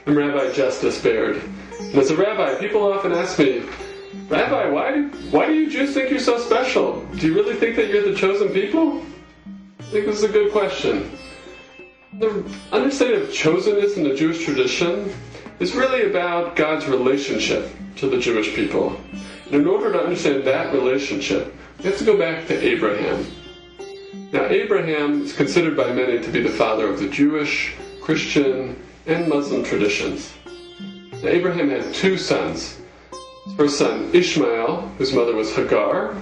I'm Rabbi Justice Baird. And as a rabbi, people often ask me, Rabbi, why do you Jews think you're so special? Do you really think that you're the chosen people? I think this is a good question. The understanding of chosenness in the Jewish tradition is really about God's relationship to the Jewish people. And in order to understand that relationship, we have to go back to Abraham. Now, Abraham is considered by many to be the father of the Jewish, Christian, and Muslim traditions. Now, Abraham had two sons. His first son, Ishmael, whose mother was Hagar,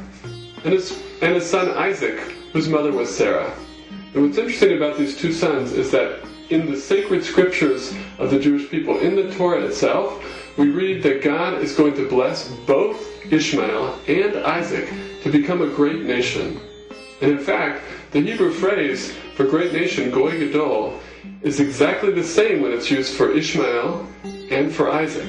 and his son, Isaac, whose mother was Sarah. And what's interesting about these two sons is that in the sacred scriptures of the Jewish people, in the Torah itself, we read that God is going to bless both Ishmael and Isaac to become a great nation. And in fact, the Hebrew phrase for great nation, Goy Gadol, is exactly the same when it's used for Ishmael and for Isaac.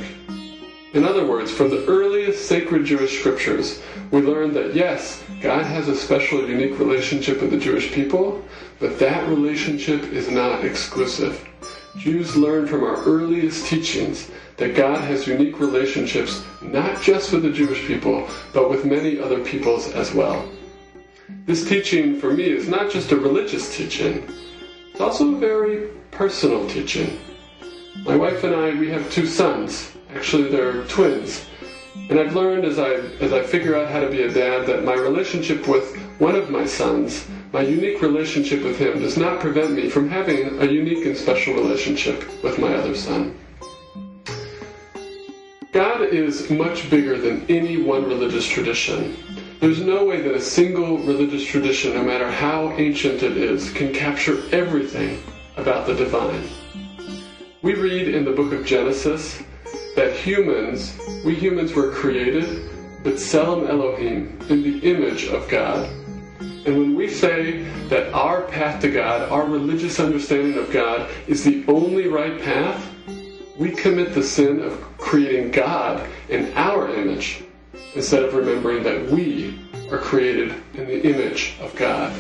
In other words, from the earliest sacred Jewish scriptures, we learn that yes, God has a special, unique relationship with the Jewish people, but that relationship is not exclusive. Jews learn from our earliest teachings that God has unique relationships not just with the Jewish people, but with many other peoples as well. This teaching, for me, is not just a religious teaching. It's also a very personal teaching. My wife and I, we have two sons. Actually, they're twins. And I've learned as I figure out how to be a dad that my relationship with one of my sons, my unique relationship with him, does not prevent me from having a unique and special relationship with my other son. God is much bigger than any one religious tradition. There's no way that a single religious tradition, no matter how ancient it is, can capture everything about the divine. We read in the book of Genesis that we humans were created, B'Tselem Elohim, in the image of God. And when we say that our path to God, our religious understanding of God, is the only right path, we commit the sin of creating God in our image, instead of remembering that we are created in the image of God.